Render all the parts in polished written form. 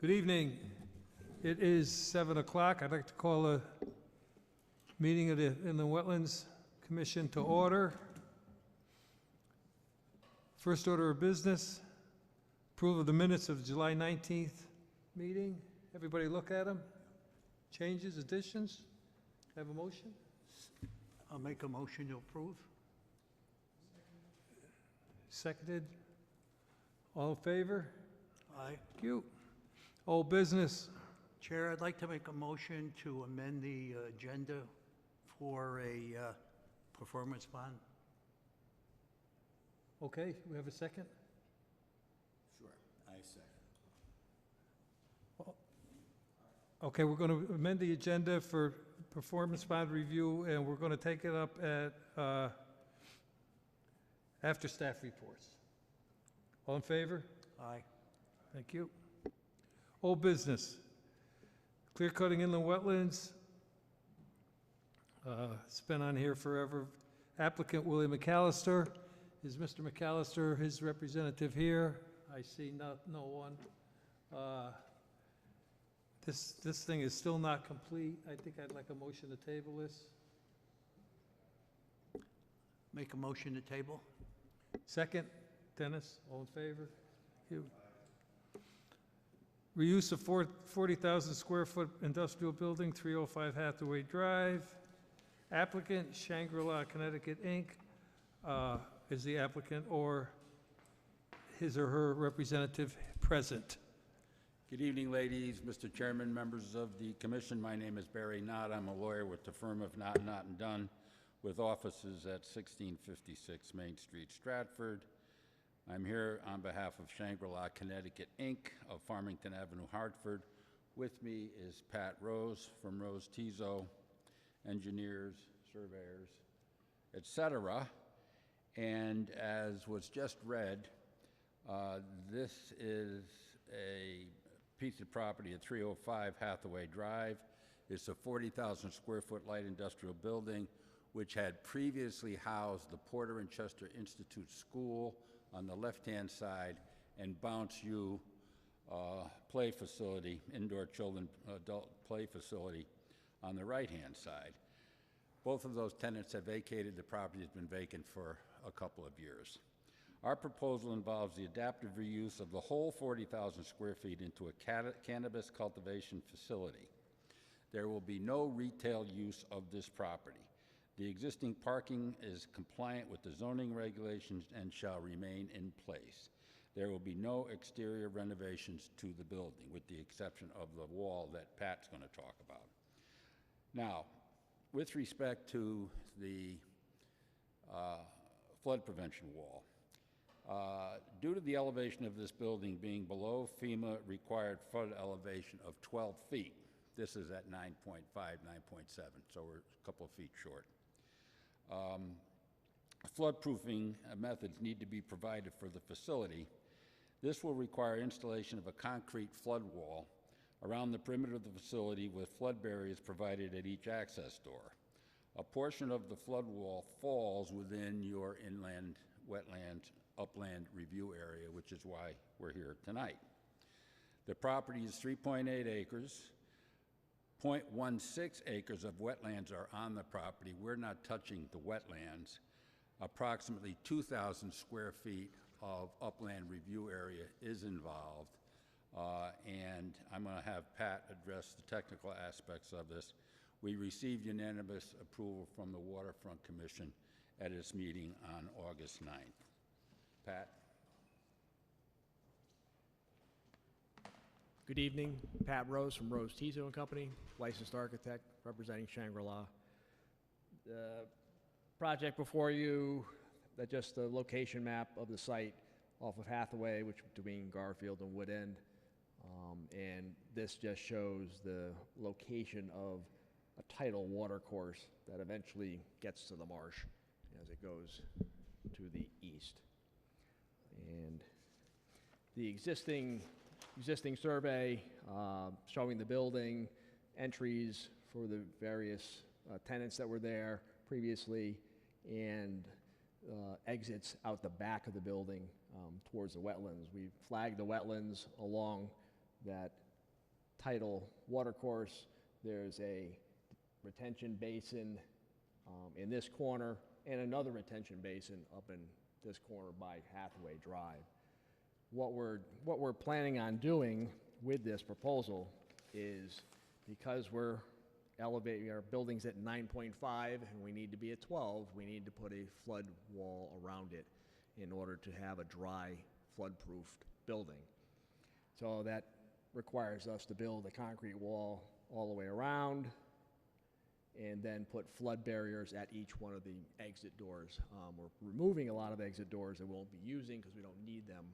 Good evening. It is 7 o'clock. I'd like to call a meeting of the Inland Wetlands Commission to order. First order of business, approval of the minutes of the July 19th meeting. Everybody look at them. Changes, additions? Have a motion? I'll make a motion to approve. Seconded. All in favor? Aye. Thank you. Old business. Chair, I'd like to make a motion to amend the agenda for a performance bond. Okay, we have a second? Sure, I second. Okay, we're going to amend the agenda for performance bond review, and we're going to take it up at after staff reports. All in favor? Aye. Thank you. Old business. Clear cutting inland wetlands. It's been on here forever. Applicant Willie McAllister. Is Mr. McAllister his representative here? I see no one. This thing is still not complete. I think I'd like a motion to table this. Make a motion to table. Second, Dennis, all in favor? Thank you. Reuse of 40,000 square foot industrial building, 305 Hathaway Drive. Applicant, Shangri-La, Connecticut, Inc. Is the applicant or his or her representative present? Good evening, ladies, Mr. Chairman, members of the commission. My name is Barry Knott. I'm a lawyer with the firm of Knott & Dunn with offices at 1656 Main Street, Stratford. I'm here on behalf of Shangri-La, Connecticut, Inc. of Farmington Avenue, Hartford. With me is Pat Rose from Rose Tizo, engineers, surveyors, etc. And as was just read, this is a piece of property at 305 Hathaway Drive. It's a 40,000 square foot light industrial building which had previously housed the Porter and Chester Institute School on the left-hand side and Bounce U play facility, indoor children adult play facility on the right-hand side. Both of those tenants have vacated. The property has been vacant for a couple of years. Our proposal involves the adaptive reuse of the whole 40,000 square feet into a cannabis cultivation facility. There will be no retail use of this property. The existing parking is compliant with the zoning regulations and shall remain in place. There will be no exterior renovations to the building, with the exception of the wall that Pat's going to talk about. Now, with respect to the flood prevention wall, due to the elevation of this building being below FEMA required flood elevation of 12 feet, this is at 9.5, 9.7, so we're a couple of feet short. Flood-proofing methods need to be provided for the facility. This will require installation of a concrete flood wall around the perimeter of the facility with flood barriers provided at each access door. A portion of the flood wall falls within your inland wetland upland review area, which is why we're here tonight. The property is 3.8 acres. 0.16 acres of wetlands are on the property. We're not touching the wetlands. Approximately 2,000 square feet of upland review area is involved. And I'm going to have Pat address the technical aspects of this. We received unanimous approval from the Waterfront Commission at its meeting on August 9th. Pat? Good evening, Pat Rose from Rose Tizo and Company, licensed architect representing Shangri-La. The project before you, just the location map of the site off of Hathaway, which between Garfield and Wood End. And this just shows the location of a tidal water course that eventually gets to the marsh as it goes to the east. And the existing survey showing the building, entries for the various tenants that were there previously, and exits out the back of the building towards the wetlands. We flagged the wetlands along that tidal watercourse. There's a retention basin in this corner and another retention basin up in this corner by Hathaway Drive. What we're planning on doing with this proposal is, because we're elevating our buildings at 9.5 and we need to be at 12, we need to put a flood wall around it in order to have a dry, flood-proofed building. So that requires us to build a concrete wall all the way around and then put flood barriers at each one of the exit doors. We're removing a lot of exit doors that we won't be using because we don't need them.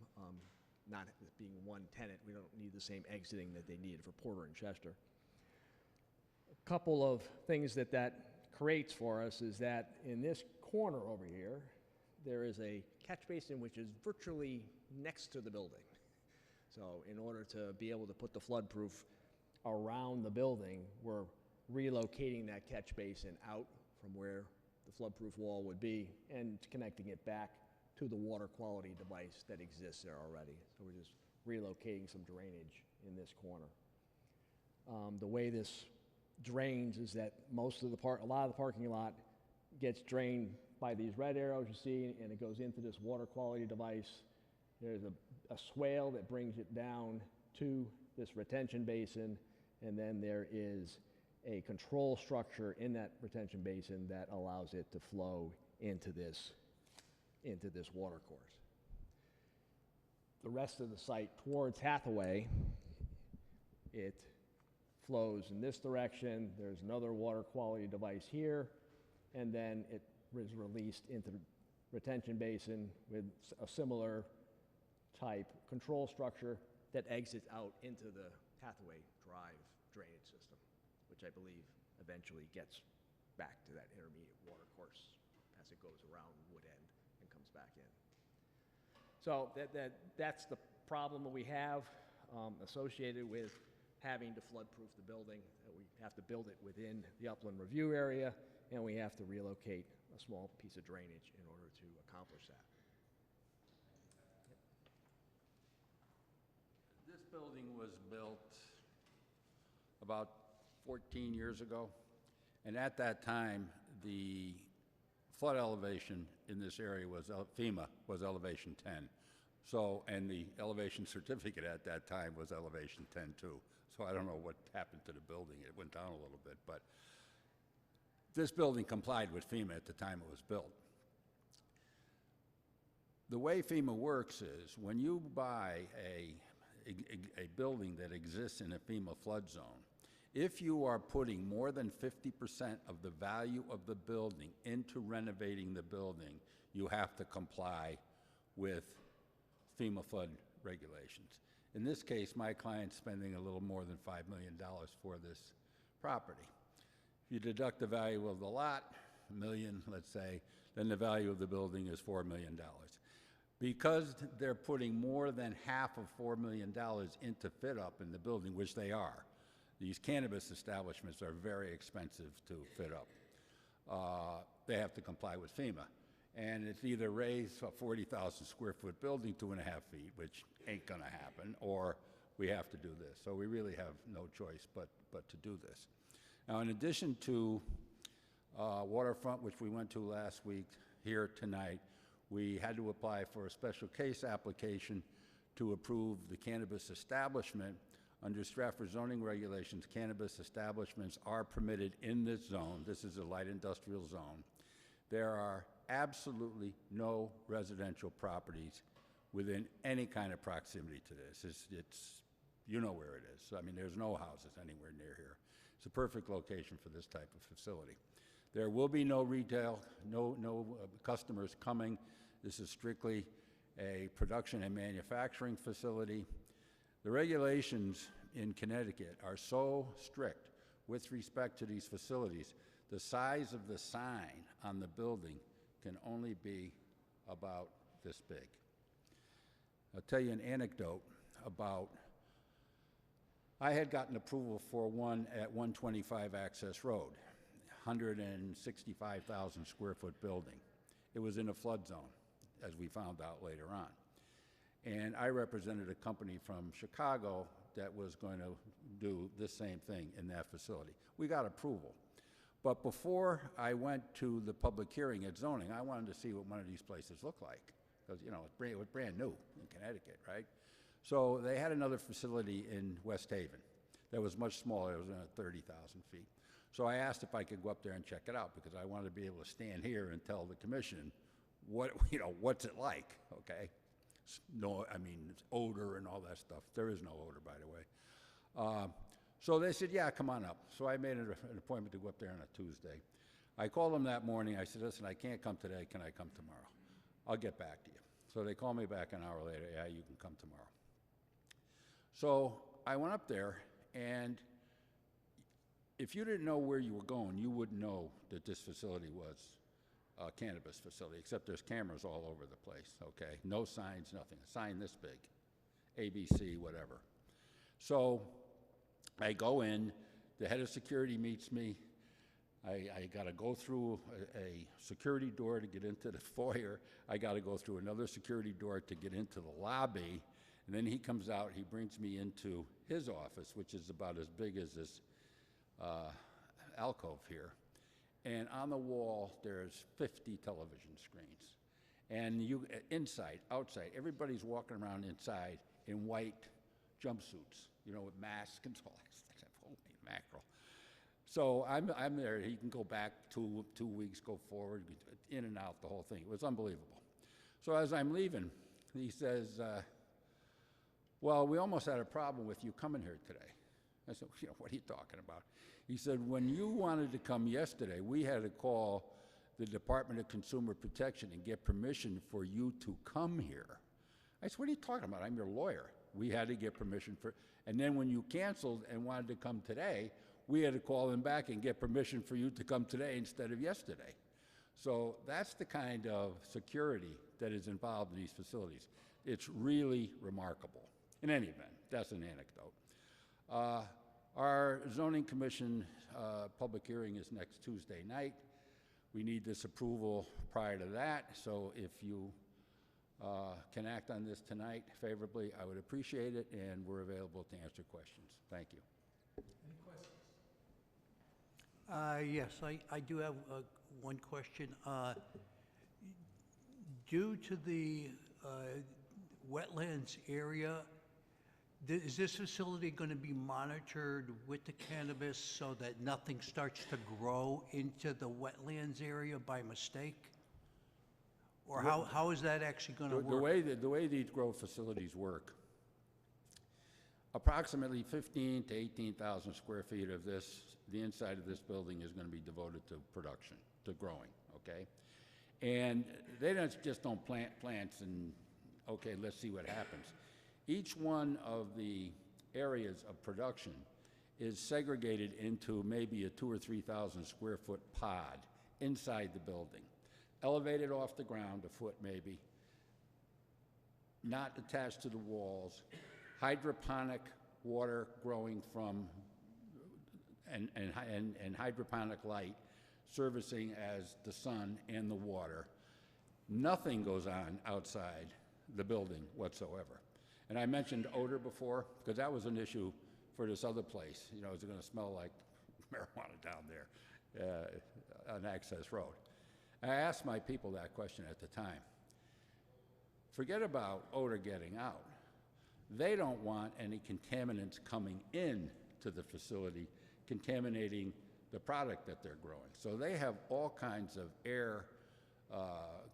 Not being one tenant, we don't need the same exiting that they needed for Porter and Chester. A couple of things that creates for us is that in this corner over here, there is a catch basin which is virtually next to the building. So in order to be able to put the flood proof around the building, we're relocating that catch basin out from where the flood proof wall would be and connecting it back to the water quality device that exists there already. So we're just relocating some drainage in this corner. The way this drains is that a lot of the parking lot gets drained by these red arrows you see, and it goes into this water quality device. There's a swale that brings it down to this retention basin, and then there is a control structure in that retention basin that allows it to flow into this water course. The rest of the site towards Hathaway, it flows in this direction. There's another water quality device here, and then it is released into the retention basin with a similar type control structure that exits out into the Hathaway Drive drainage system, which I believe eventually gets back to that intermediate water course as it goes around Wood End and comes back in. So that's the problem that we have associated with having to flood-proof the building. We have to build it within the upland review area, and we have to relocate a small piece of drainage in order to accomplish that. This building was built about 14 years ago, and at that time, the flood elevation in this area was, FEMA was elevation 10. So, and the elevation certificate at that time was elevation 10 too. So I don't know what happened to the building. It went down a little bit, but this building complied with FEMA at the time it was built. The way FEMA works is when you buy a building that exists in a FEMA flood zone, if you are putting more than 50% of the value of the building into renovating the building, you have to comply with FEMA flood regulations. In this case, my client's spending a little more than $5 million for this property. If you deduct the value of the lot, $1 million, let's say, then the value of the building is $4 million. Because they're putting more than half of $4 million into fit up in the building, which they are, these cannabis establishments are very expensive to fit up. They have to comply with FEMA. And it's either raise a 40,000 square foot building 2.5 feet, which ain't gonna happen, or we have to do this. So we really have no choice but to do this. Now, in addition to waterfront, which we went to last week, here tonight, we had to apply for a special case application to approve the cannabis establishment. Under Stratford zoning regulations, cannabis establishments are permitted in this zone. This is a light industrial zone. There are absolutely no residential properties within any kind of proximity to this. You know where it is. I mean, there's no houses anywhere near here. It's a perfect location for this type of facility. There will be no retail, no customers coming. This is strictly a production and manufacturing facility. The regulations in Connecticut are so strict with respect to these facilities. The size of the sign on the building can only be about this big. I'll tell you an anecdote about, I had gotten approval for one at 125 Access Road, 165,000 square foot building. It was in a flood zone, as we found out later on. And I represented a company from Chicago that was going to do the same thing in that facility. We got approval. But before I went to the public hearing at zoning, I wanted to see what one of these places looked like. Because, you know, it was brand new in Connecticut, right? So they had another facility in West Haven that was much smaller. It was 30,000 feet. So I asked if I could go up there and check it out, because I wanted to be able to stand here and tell the commission what, you know, what's it like, okay? No, I mean, it's odor and all that stuff. There is no odor, by the way. So they said, yeah, come on up. So I made an appointment to go up there on a Tuesday. I called them that morning. I said, listen, I can't come today. Can I come tomorrow? I'll get back to you. So they called me back an hour later. Yeah, you can come tomorrow. So I went up there, and if you didn't know where you were going, you wouldn't know that this facility was a cannabis facility, except there's cameras all over the place, okay? No signs, nothing. A sign this big, ABC, whatever. So I go in, the head of security meets me. I got to go through a security door to get into the foyer. I got to go through another security door to get into the lobby. And then he comes out, he brings me into his office, which is about as big as this alcove here. And on the wall, there's 50 television screens. And you, inside, outside, everybody's walking around inside in white jumpsuits, you know, with masks and all that stuff. Holy mackerel. So I'm there. He can go back 2 weeks, go forward, in and out, the whole thing. It was unbelievable. So as I'm leaving, he says, well, we almost had a problem with you coming here today. I said, you know, what are you talking about? He said, when you wanted to come yesterday, we had to call the Department of Consumer Protection and get permission for you to come here. I said, what are you talking about? I'm your lawyer. We had to get permission for, and then when you canceled and wanted to come today, we had to call them back and get permission for you to come today instead of yesterday. So that's the kind of security that is involved in these facilities. It's really remarkable. In any event, that's an anecdote. Our zoning commission public hearing is next Tuesday night. We need this approval prior to that, so if you can act on this tonight favorably, I would appreciate it, and we're available to answer questions. Thank you. Yes, I do have one question. Due to the wetlands area, is this facility going to be monitored with the cannabis so that nothing starts to grow into the wetlands area by mistake? Or how is that actually going to work? The way these grow facilities work, approximately 15 to 18,000 square feet of this, the inside of this building is going to be devoted to production, to growing, okay? And they just don't plant plants and, okay, let's see what happens. Each one of the areas of production is segregated into maybe a 2,000 or 3,000 square foot pod inside the building, elevated off the ground a foot maybe, not attached to the walls, hydroponic water growing from, and hydroponic light servicing as the sun and the water. Nothing goes on outside the building whatsoever. And I mentioned odor before, because that was an issue for this other place. You know, is it going to smell like marijuana down there on Access Road? I asked my people that question at the time. Forget about odor getting out. They don't want any contaminants coming in to the facility, contaminating the product that they're growing. So they have all kinds of air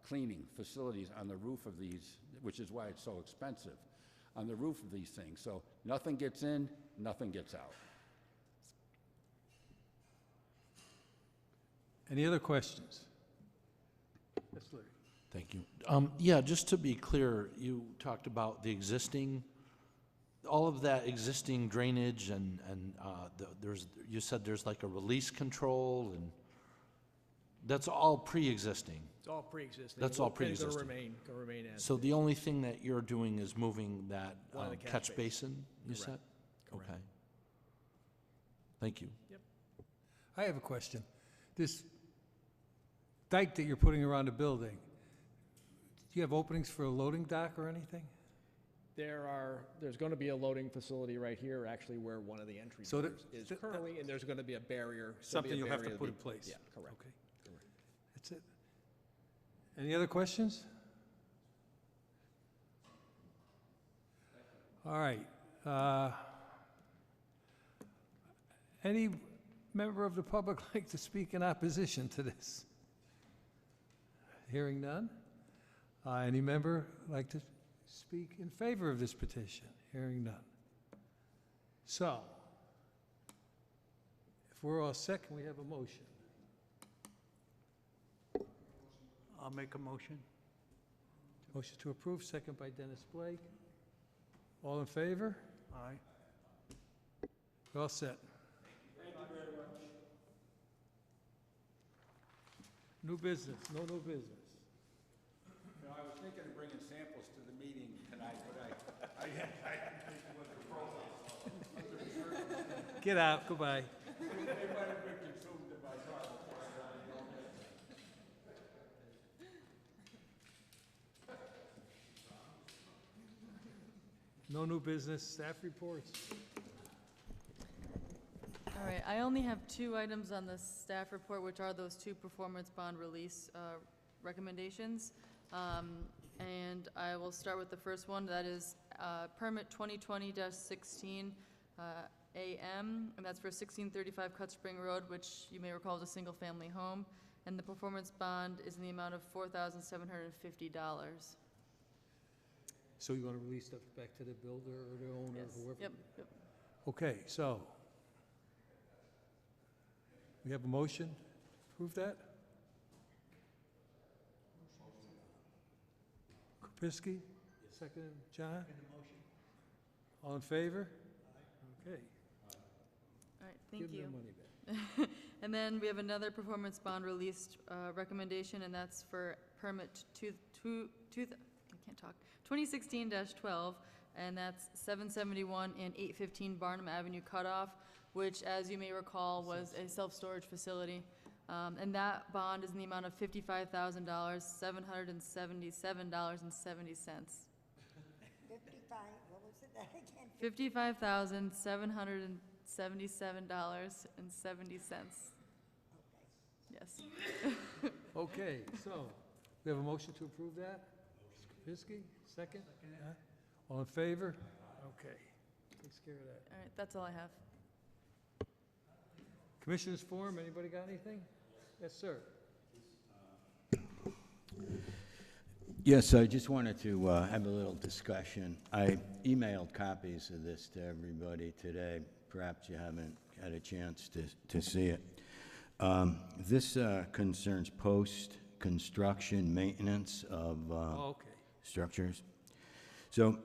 cleaning facilities on the roof of these, which is why it's so expensive, on the roof of these things. So nothing gets in, nothing gets out. Any other questions? Yes, Larry. Thank you. Yeah, just to be clear, you talked about the existing, all of that existing drainage and you said there's like a release control, and that's all pre-existing. It's all pre-existing. That's all pre-existing. Gonna remain as. So the only thing that you're doing is moving that One of the catch basin, you Correct. said? Correct. Okay. Thank you. Yep. I have a question. This dike that you're putting around the building, do you have openings for a loading dock or anything? There's going to be a loading facility right here, actually where one of the entry So doors is currently, and there's going to be a barrier. there'll be Something a you'll have to barrier put in be- place? Yeah, correct. Okay. That's it. Any other questions? All right. Any member of the public like to speak in opposition to this? Hearing none. Any member like to speak in favor of this petition? Hearing none. So, if we're all set, can we have a motion? I'll make a motion. Motion to approve, second by Dennis Blake. All in favor? Aye. You're all set. New business, no new business. You know, I was thinking of bringing samples to the meeting tonight, but I didn't think it was appropriate. Get out, goodbye. They might have been consumed in my car before I got home. No new business, staff reports. All right, I only have 2 items on the staff report, which are those 2 performance bond release recommendations. And I will start with the first one, that is permit 2020-16 AM, and that's for 1635 Cut Spring Road, which you may recall is a single-family home. And the performance bond is in the amount of $4,750. So you want to release stuff back to the builder or the owner, Yes, whoever? yep, yep. Okay, so, we have a motion to approve that? Kupisky, second, John? All in favor? Okay. All right, thank Give you. them their money back. And then we have another performance bond released recommendation, and that's for permit 2016-12, and that's 771 and 815 Barnum Avenue cutoff, which, as you may recall, was a self-storage facility. And that bond is in the amount of $55,000, $777.70. 55, what was it that again? $55,777.70. Yes. Okay, so, we have a motion to approve that? Kupisky, second? All in favor? Okay, takes care of that. All right, that's all I have. Commissioners forum, anybody got anything? Yes, sir. Yes, I just wanted to have a little discussion. I emailed copies of this to everybody today. Perhaps you haven't had a chance to see it. This concerns post-construction maintenance of Oh, okay. structures. So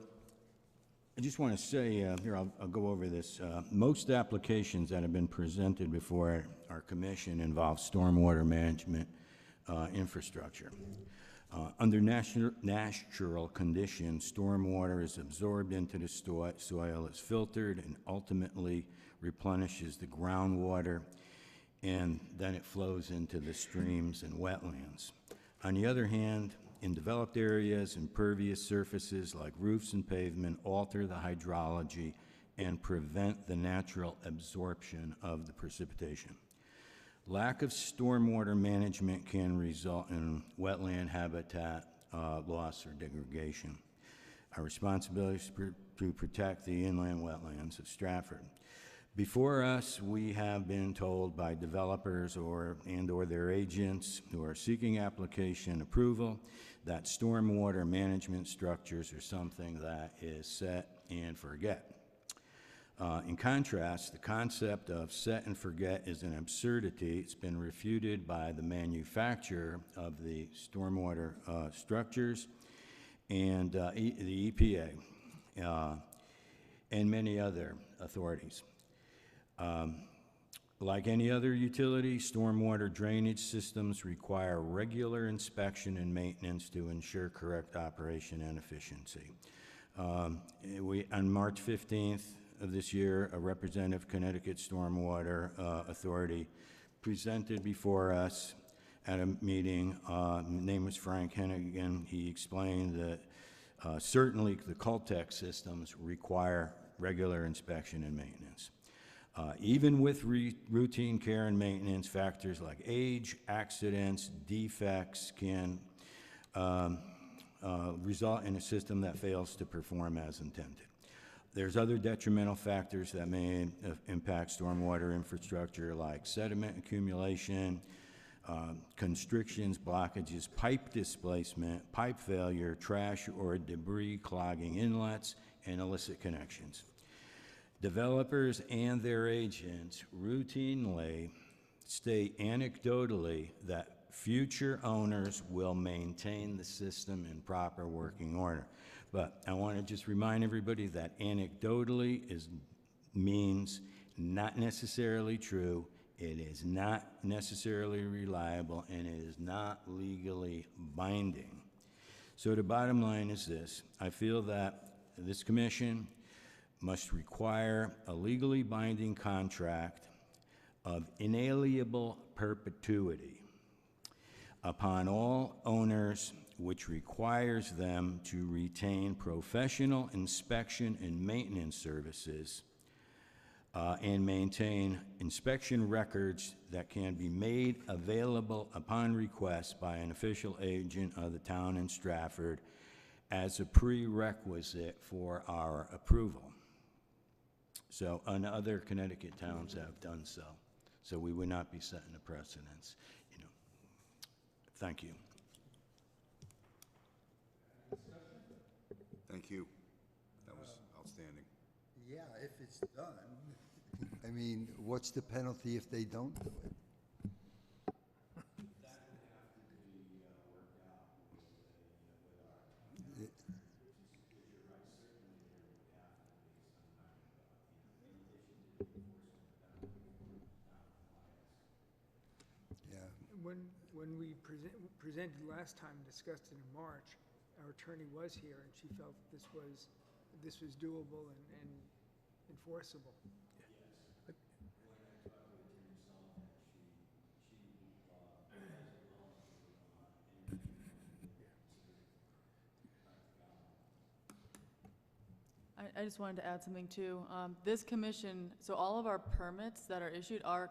I just want to say, here, I'll go over this. Most applications that have been presented before our commission involve stormwater management infrastructure. Under natural conditions, stormwater is absorbed into the soil, is filtered, and ultimately replenishes the groundwater, and then it flows into the streams and wetlands. On the other hand, in developed areas, impervious surfaces like roofs and pavement alter the hydrology and prevent the natural absorption of the precipitation. Lack of stormwater management can result in wetland habitat loss or degradation. Our responsibility is to protect the inland wetlands of Stratford. Before us, we have been told by developers or their agents who are seeking application approval that stormwater management structures are something that is set and forget. In contrast, the concept of set and forget is an absurdity. It's been refuted by the manufacturer of the stormwater structures and the EPA and many other authorities. Like any other utility, stormwater drainage systems require regular inspection and maintenance to ensure correct operation and efficiency. On March 15th of this year, a representative of Connecticut Stormwater Authority presented before us at a meeting. His name was Frank Hennigan. He explained that Certainly, the Cultec systems require regular inspection and maintenance. Even with routine care and maintenance, factors like age, accidents, defects can result in a system that fails to perform as intended. There's other detrimental factors that may impact stormwater infrastructure, like sediment accumulation, constrictions, blockages, pipe displacement, pipe failure, trash or debris clogging inlets, and illicit connections. Developers and their agents routinely state anecdotally that future owners will maintain the system in proper working order. But I want to just remind everybody that anecdotally means not necessarily true, it is not necessarily reliable, and it is not legally binding. So the bottom line is this: I feel that this commission must require a legally binding contract of inalienable perpetuity upon all owners, which requires them to retain professional inspection and maintenance services and maintain inspection records that can be made available upon request by an official agent of the town in Stratford as a prerequisite for our approval. So, and other Connecticut towns have done so. So we would not be setting a precedence, you know. Thank you. Thank you. That was outstanding. Yeah, if it's done. I mean, what's the penalty if they don't do it? When we presented last time, discussed it in March, our attorney was here, and she felt this was doable and enforceable. I just wanted to add something too. This commission, so all of our permits that are issued are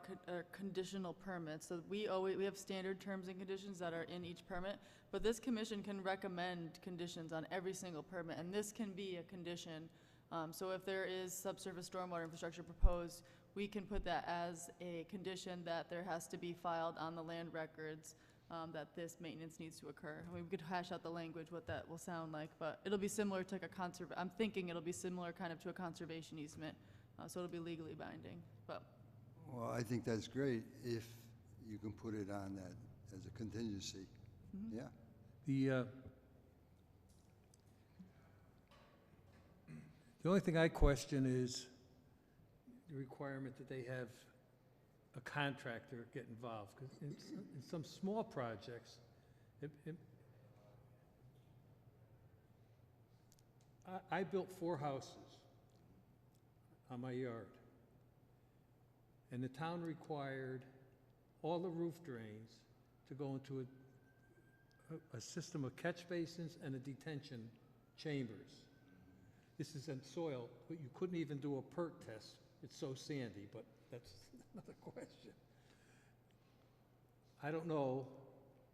conditional permits. So we have standard terms and conditions that are in each permit, but this commission can recommend conditions on every single permit, and this can be a condition. So if there is subsurface stormwater infrastructure proposed, we can put that as a condition that there has to be filed on the land records that this maintenance needs to occur. I mean, we could hash out the language, what that will sound like, but it'll be similar to like I'm thinking it'll be similar kind of to a conservation easement, so it'll be legally binding, but. Well, I think that's great if you can put it on that as a contingency. Mm-hmm. Yeah. The only thing I question is the requirement that they have a contractor get involved, because in some small projects, I built 4 houses on my yard, and the town required all the roof drains to go into a system of catch basins and a detention chambers. This is in soil, but you couldn't even do a perk test. It's so sandy, but that's another question. I don't know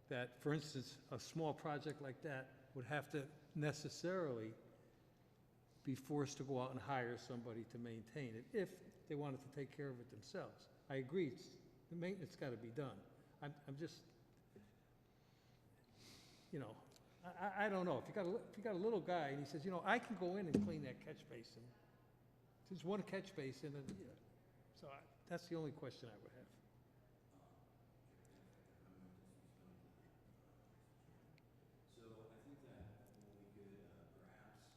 that, for instance, a small project like that would have to necessarily be forced to go out and hire somebody to maintain it if they wanted to take care of it themselves. I agree, the maintenance got to be done. I'm just, you know, I don't know. If you got a little guy and he says, you know, I can go in and clean that catch basin. There's one catch basin, and so that's the only question I would have. So I think that we could perhaps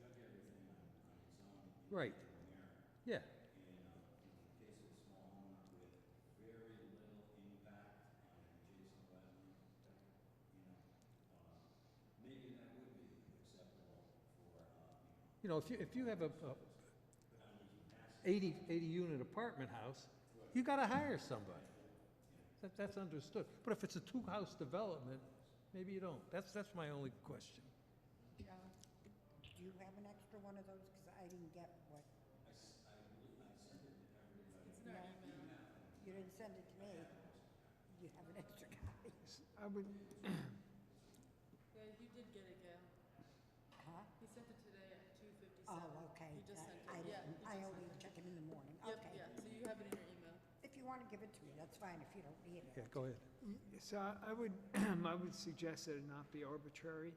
judge everything on its own. Right. Yeah. In case of a small home with very little impact on an adjacent wetland, maybe that would be acceptable for, You know, if you have a 80 unit apartment house, you got to hire somebody. That's understood. But if it's a 2-house development, maybe you don't. That's my only question. Do you have an extra one of those? Because I didn't get what. No, you didn't send it to me. You have an extra copy. I would, Yeah, you did get it, Gail. Huh? He sent it today at 2:57. Oh, okay. He just sent I it, yeah. didn't, he I just only sent it. check it in the morning. Yep, Okay. yeah, so you have it in your email. If you want to give it to me, that's fine. If you don't need it. Yeah, go ahead. so I would, I would suggest that it not be arbitrary,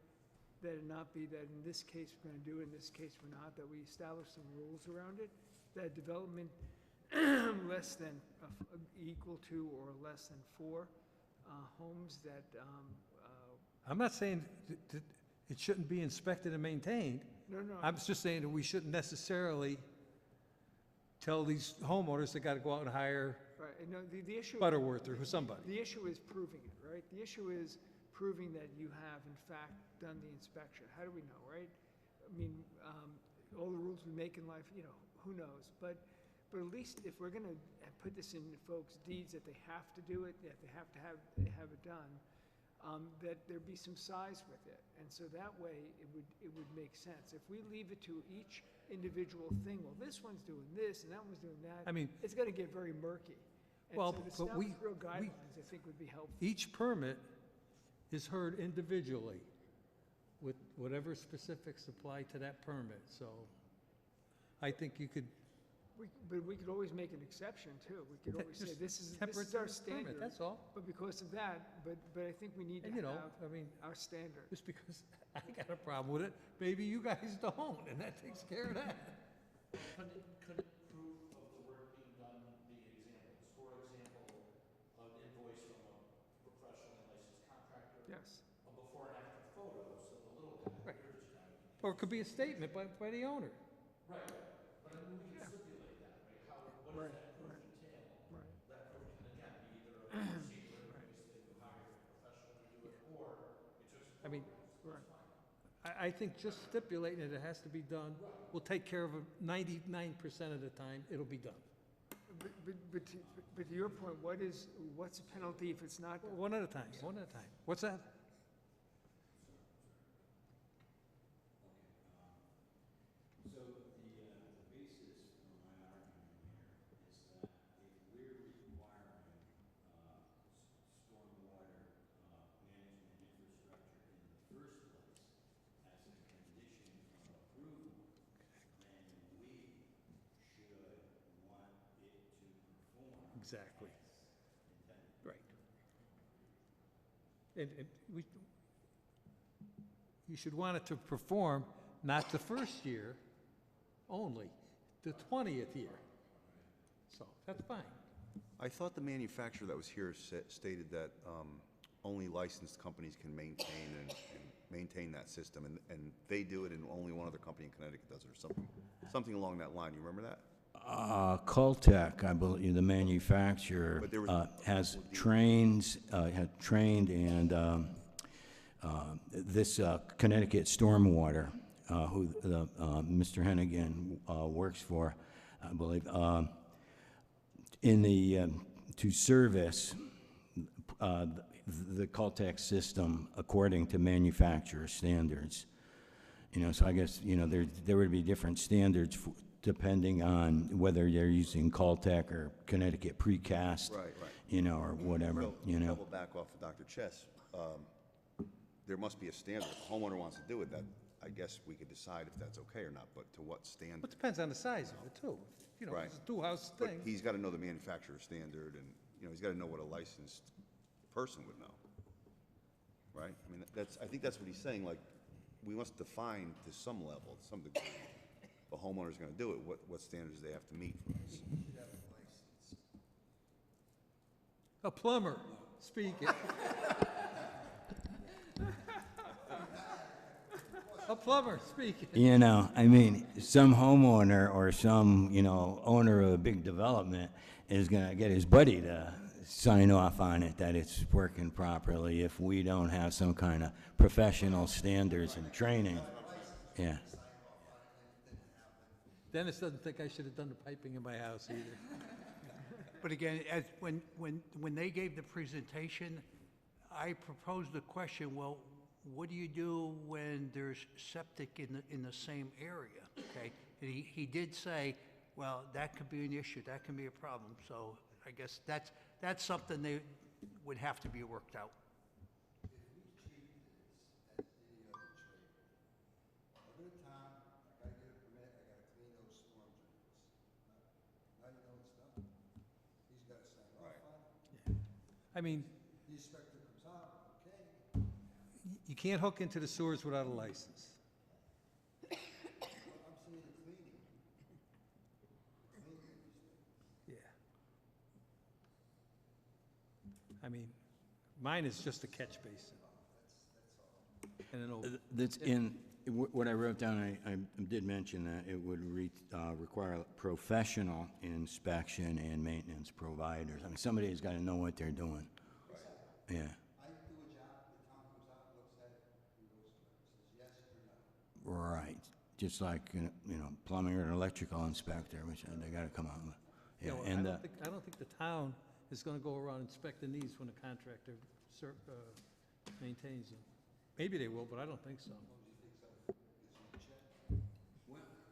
that it not be that in this case we're gonna do it, in this case we're not, that we establish some rules around it, that development less than, equal to or less than 4 homes that, I'm not saying that it shouldn't be inspected and maintained. no, I'm just saying that we shouldn't necessarily tell these homeowners they gotta go out and hire right, and no, the issue. Butterworth or somebody. The issue is proving it, right? The issue is proving that you have in fact done the inspection. How do we know, right? I mean, all the rules we make in life, who knows? But at least if we're gonna put this in folks' deeds that they have to do it, that they have it done, that there be some size with it. And so that way, it would make sense. If we leave it to each individual thing, well, this one's doing this and that one's doing that. I mean- it's gonna get very murky. And Well, so but the we- establish real guidelines, I think, would be helpful. Each permit is heard individually with whatever specifics apply to that permit, so I think you could. But we could always make an exception too. We could always say, just this is temper our permit, standard. that's all. But because of that, but I think we need to And, have I mean, our standard. just because I got a problem with it, maybe you guys don't, and that takes care of that. Could proof of the work being done be examples? For example, an invoice from a professionally licensed contractor, Yes. a before and after photo, so the little guy, Right. here's the guy. Or it could be a statement by the owner. Right, but I mean, we can stipulate that, right? How, what Right, does that proof right. entail? Right. That proof can again be either a receipt or invoice that you hired a professional to do it, or it's just. I mean, Right. I think just stipulating that it has to be done will take care of it 99% of the time, it'll be done. But to your point, what's the penalty if it's not done? One at a time, one at a time. What's that? So the basis for my argument here is that if we're requiring stormwater management infrastructure in the first place as a condition of approval, then we should want it to perform. Exactly. as intended. Right. And you should want it to perform not the first year only, the 20th year. So, that's fine. I thought the manufacturer that was here stated that only licensed companies can maintain and maintain that system, and they do it, and only one other company in Connecticut does it, or something along that line. You remember that? Caltech, I believe, the manufacturer, But there was- has trained and this Connecticut Stormwater, who Mr. Hennigan works for, I believe, to service the Caltech system according to manufacturer standards. So I guess, there would be different standards depending on whether they're using Caltech or Connecticut Precast. Right. Or whatever, Well, double back off of Dr. Chess. There must be a standard. If a homeowner wants to do it, that, I guess we could decide if that's okay or not, but to what But standard? it depends on the size of it, too. Right. It's a two-house But thing. he's got to know the manufacturer standard, and, he's got to know what a licensed person would know. Right? I mean, I think that's what he's saying, like, we must define to some level, to some degree, if a homeowner's going to do it, what standards they have to meet for this. A plumber speaking. A plumber speaking. Some homeowner or some, owner of a big development is gonna get his buddy to sign off on it, that it's working properly, if we don't have some kind of professional standards and training. Yeah. Dennis doesn't think I should have done the piping in my house either. But again, when they gave the presentation, I proposed the question, well, what do you do when there's septic in the same area, okay? And he did say, well, that could be an issue, that can be a problem, so I guess that's something they would have to be worked out. Every time I gotta get a permit, I gotta clean those storm drains. Now you know it's done. He's gotta sign off on it. I mean, The inspector comes out, okay. you can't hook into the sewers without a license. I'm saying the cleaning. Cleaning these things. Yeah. I mean, mine is just a catch basin. And an open. That's in, what I wrote down, I did mention that it would require professional inspection and maintenance providers. I mean, somebody's got to know what they're doing. Yeah, I do a job, the town comes out, looks at it, and goes to it, says yes or no. right. Just like, you know, plumbing or an electrical inspector, which they got to come out with. Yeah, well, and, I don't think the town is gonna go around inspecting these when the contractor maintains them. Maybe they will, but I don't think so.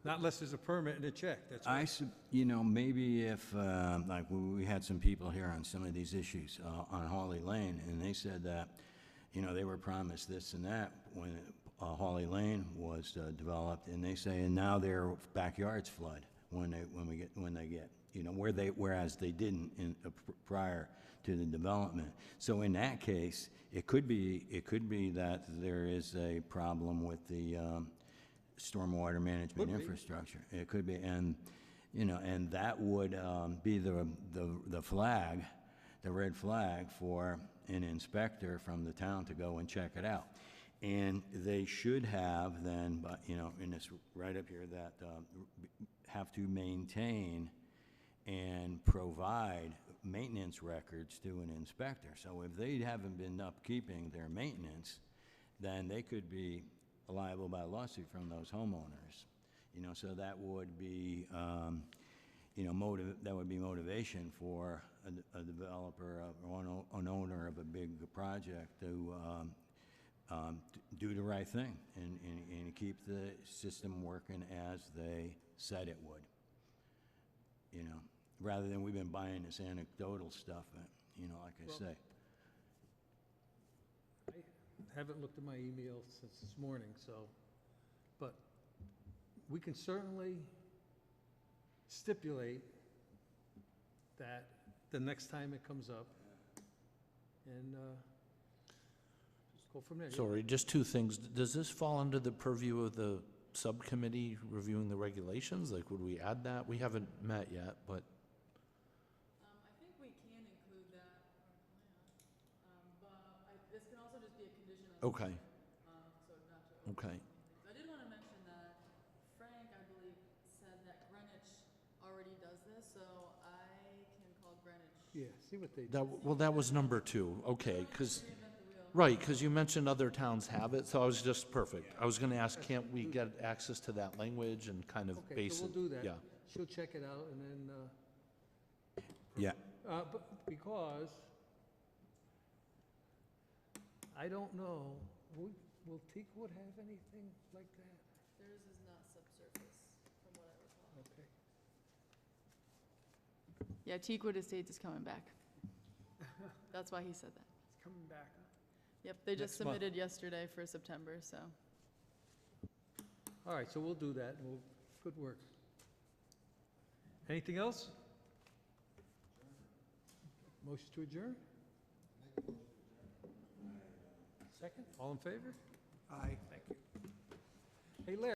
Not unless there's a permit and a check, that's right. you know, maybe if, like, we had some people here on some of these issues on Hawley Lane, and they said that, you know, they were promised this and that when Hawley Lane was developed, and they say, and now their backyards flood when they get, you know, whereas they didn't prior to the development. So in that case, it could be that there is a problem with the stormwater management Could be. infrastructure. It could be, and, you know, and that would be the flag, the red flag for an inspector from the town to go and check it out. And they should have then, but, you know, in this right up here, that have to maintain and provide maintenance records to an inspector. So if they haven't been upkeeping their maintenance, then they could be liable by lawsuit from those homeowners. You know, so that would be, you know, that would be motivation for a developer or an owner of a big project to do the right thing and keep the system working as they said it would. You know, rather than we've been buying this anecdotal stuff, you know, like I say. I haven't looked at my email since this morning, so, but we can certainly stipulate that the next time it comes up, and just go from there. Sorry, just two things. Does this fall under the purview of the subcommittee reviewing the regulations? Like, would we add that? We haven't met yet, but, I think we can include that, but this can also just be a condition of. okay, So not to. okay. I did want to mention that Frank, I believe, said that Greenwich already does this, so I can call Greenwich. Yeah, see what they do. Well, that was number two, okay, because, Reinvent the wheel. right, because you mentioned other towns have it, so I was just perfect. I was gonna ask, can't we get access to that language and kind of Okay, base so it? we'll do that. Yeah, She'll check it out, and then, Yeah, but because I don't know, will Teakwood have anything like that? Theirs is not subsurface, from what I recall. Okay. Yeah, Teakwood Estates is coming back. That's why he said that. It's coming back, huh? Yep, they just Next month. submitted yesterday for September, so. All right, so we'll do that, and good work. Anything else? Motion to adjourn? Second, all in favor? Aye. Thank you. Hey, Larry.